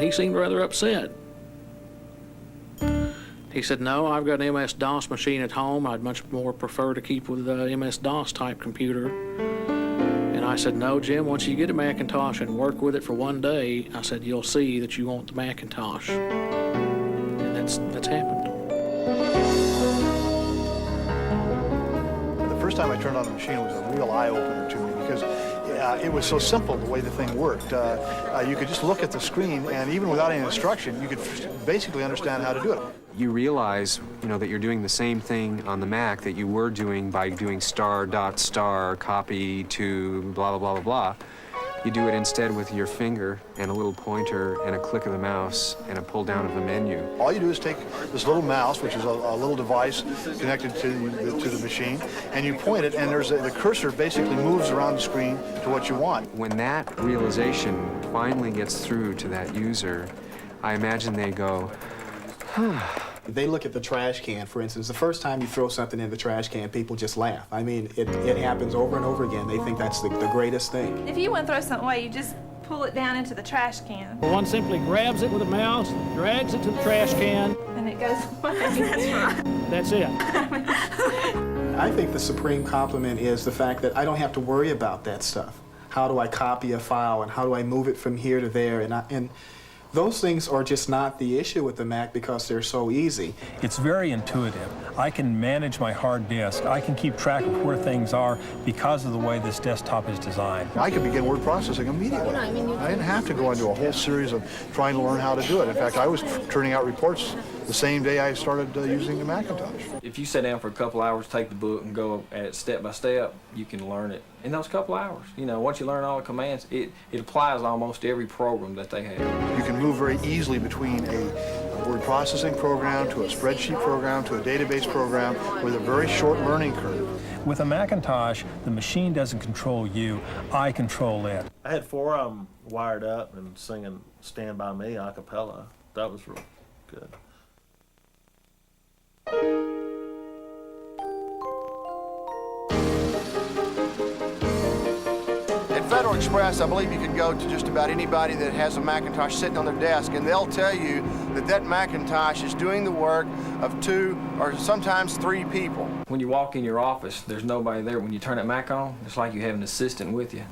He seemed rather upset. He said, no, I've got an MS-DOS machine at home. I'd much more prefer to keep with the MS-DOS type computer. And I said, no, Jim, once you get a Macintosh and work with it for one day, I said, you'll see that you want the Macintosh. And that's happened. The first time I turned on the machine, it was a real eye-opener to me because it was so simple the way the thing worked. You could just look at the screen, and even without any instruction, you could basically understand how to do it. You realize, that you're doing the same thing on the Mac that you were doing by doing star dot star copy to blah, blah, blah, blah, blah. You do it instead with your finger and a little pointer and a click of the mouse and a pull down of the menu. All you do is take this little mouse, which is a little device connected to the machine, and you point it, and the cursor basically moves around the screen to what you want. When that realization finally gets through to that user, I imagine they go, They look at the trash can, for instance. The first time you throw something in the trash can, people just laugh. I mean, it happens over and over again. They think that's the greatest thing. If you want to throw something away, you just pull it down into the trash can. One simply grabs it with a mouse, drags it to the trash can. And it goes away. That's right. That's it. I think the supreme compliment is the fact that I don't have to worry about that stuff. How do I copy a file, and how do I move it from here to there? And those things are just not the issue with the Mac because they're so easy. It's very intuitive. I can manage my hard disk. I can keep track of where things are because of the way this desktop is designed. I could begin word processing immediately. I didn't have to go into a whole series of trying to learn how to do it. In fact, I was turning out reports the same day I started using the Macintosh. If you sit down for a couple hours, take the book and go at it step by step, you can learn it in those couple hours. Once you learn all the commands, it applies almost to every program that they have. You can move very easily between a word processing program to a spreadsheet program to a database program with a very short learning curve. With a Macintosh, the machine doesn't control you, I control it. I had 4 of them wired up and singing Stand By Me a cappella. That was real good. At Federal Express, I believe you can go to just about anybody that has a Macintosh sitting on their desk, and they'll tell you that Macintosh is doing the work of 2 or sometimes 3 people. When you walk in your office, there's nobody there. When you turn that Mac on, it's like you have an assistant with you.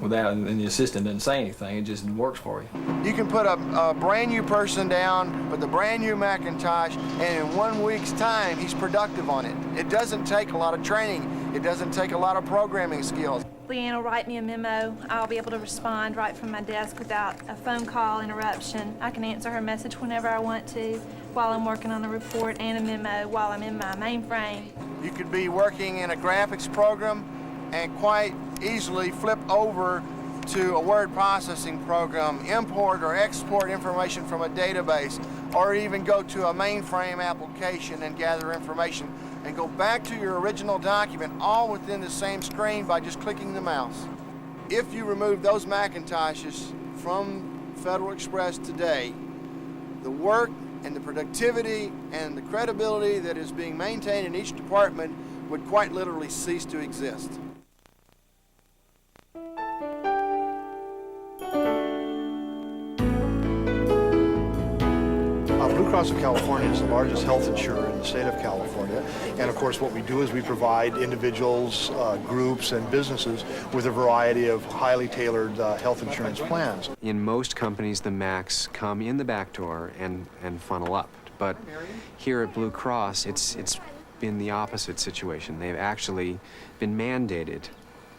And the assistant doesn't say anything, it just works for you. You can put a brand new person down with a brand new Macintosh, and in 1 week's time, he's productive on it. It doesn't take a lot of training. It doesn't take a lot of programming skills. Leanne will write me a memo. I'll be able to respond right from my desk without a phone call interruption. I can answer her message whenever I want to while I'm working on a report and a memo while I'm in my mainframe. You could be working in a graphics program and quite easily flip over to a word processing program, import or export information from a database, or even go to a mainframe application and gather information and go back to your original document all within the same screen by just clicking the mouse. If you remove those Macintoshes from Federal Express today, the work and the productivity and the credibility that is being maintained in each department would quite literally cease to exist. Blue Cross of California is the largest health insurer in the state of California, and of course what we do is we provide individuals, groups, and businesses with a variety of highly tailored health insurance plans. In most companies, the Macs come in the back door and funnel up. But here at Blue Cross, it's been the opposite situation. They've actually been mandated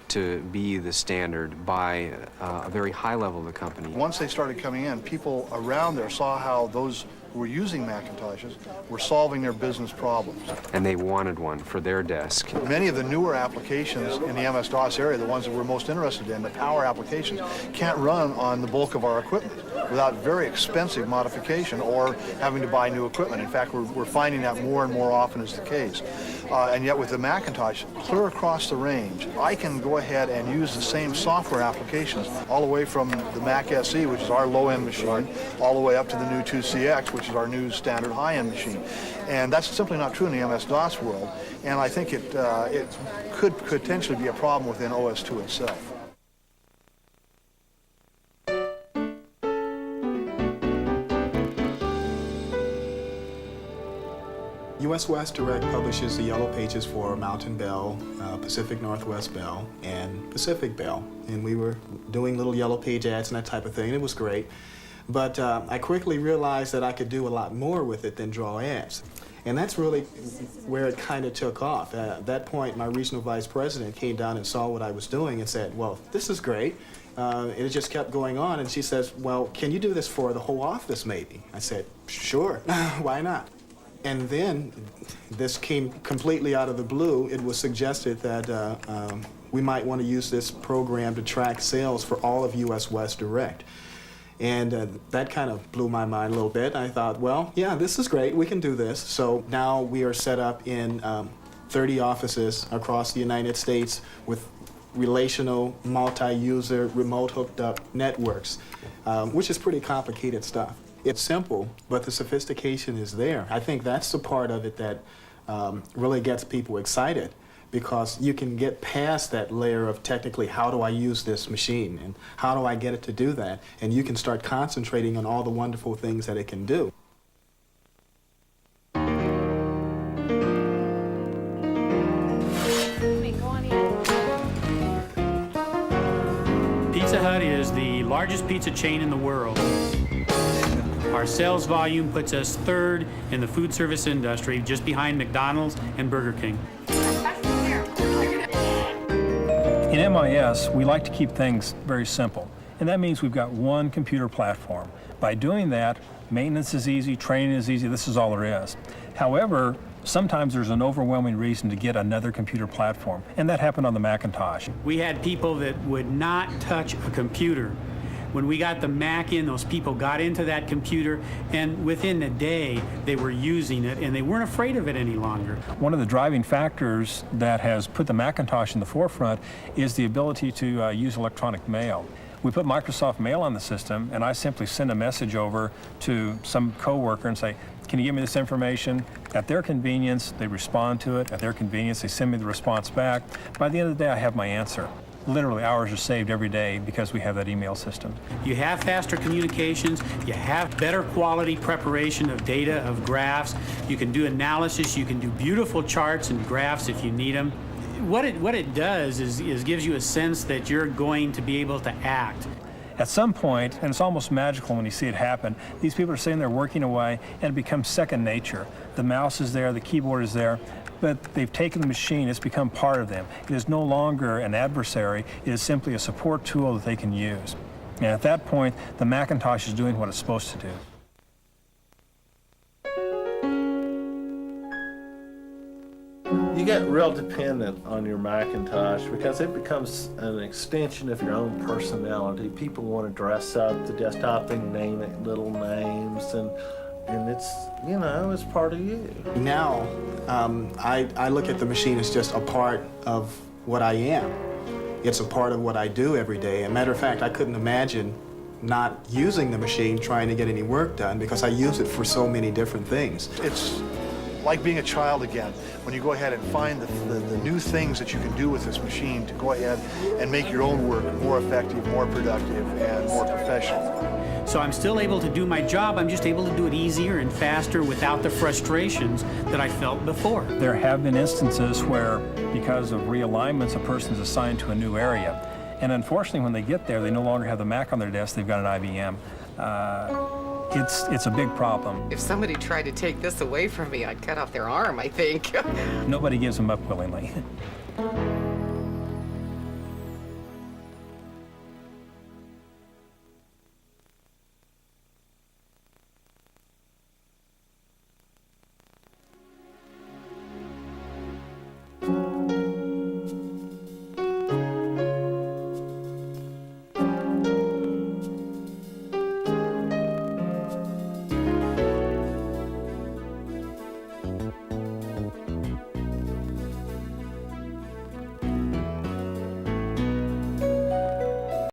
to be the standard by a very high level of the company. Once they started coming in, people around there saw how those who were using Macintoshes were solving their business problems. And they wanted one for their desk. Many of the newer applications in the MS-DOS area, the ones that we're most interested in, the power applications, can't run on the bulk of our equipment without very expensive modification or having to buy new equipment. In fact, we're finding that more and more often is the case. And yet with the Macintosh, clear across the range, I can go ahead and use the same software applications all the way from the Mac SE, which is our low-end machine, all the way up to the new 2CX, which is our new standard high-end machine. And that's simply not true in the MS-DOS world, and I think it could potentially be a problem within OS2 itself. US West Direct publishes the yellow pages for Mountain Bell, Pacific Northwest Bell, and Pacific Bell. And we were doing little yellow page ads and that type of thing. It was great. But I quickly realized that I could do a lot more with it than draw ads. And that's really where it kind of took off. At that point, my regional vice president came down and saw what I was doing and said, well, this is great. It just kept going on, and she says, well, can you do this for the whole office maybe? I said, sure, why not? And then this came completely out of the blue. It was suggested that we might want to use this program to track sales for all of US West Direct. And that kind of blew my mind a little bit. I thought, well, yeah, this is great, we can do this. So now we are set up in 30 offices across the United States with relational, multi-user, remote hooked up networks, which is pretty complicated stuff. It's simple, but the sophistication is there. I think that's the part of it that really gets people excited, because you can get past that layer of technically how do I use this machine and how do I get it to do that, and you can start concentrating on all the wonderful things that it can do. Pizza Hut is the largest pizza chain in the world. Our sales volume puts us third in the food service industry, just behind McDonald's and Burger King. In MIS, we like to keep things very simple, and that means we've got one computer platform. By doing that, maintenance is easy, training is easy, this is all there is. However, sometimes there's an overwhelming reason to get another computer platform, and that happened on the Macintosh. We had people that would not touch a computer. When we got the Mac in, those people got into that computer, and within a day, they were using it, and they weren't afraid of it any longer. One of the driving factors that has put the Macintosh in the forefront is the ability to use electronic mail. We put Microsoft Mail on the system, and I simply send a message over to some coworker and say, can you give me this information? At their convenience, they respond to it. At their convenience, they send me the response back. By the end of the day, I have my answer. Literally, hours are saved every day because we have that email system. You have faster communications, you have better quality preparation of data, of graphs, you can do analysis, you can do beautiful charts and graphs if you need them. What it does is gives you a sense that you're going to be able to act. At some point, and it's almost magical when you see it happen, these people are sitting there working away and it becomes second nature. The mouse is there, the keyboard is there, but they've taken the machine, it's become part of them. It is no longer an adversary, it is simply a support tool that they can use. And at that point, the Macintosh is doing what it's supposed to do. You get real dependent on your Macintosh because it becomes an extension of your own personality. People want to dress up the desktop and name it little names, and it's, you know, it's part of you. Now, I look at the machine as just a part of what I am. It's a part of what I do every day. As a matter of fact, I couldn't imagine not using the machine trying to get any work done because I use it for so many different things. It's like being a child again, when you go ahead and find the new things that you can do with this machine to go ahead and make your own work more effective, more productive, and more professional. So I'm still able to do my job, I'm just able to do it easier and faster without the frustrations that I felt before. There have been instances where, because of realignments, a person's assigned to a new area. And unfortunately, when they get there, they no longer have the Mac on their desk, they've got an IBM. It's a big problem. If somebody tried to take this away from me, I'd cut off their arm, I think. Nobody gives them up willingly.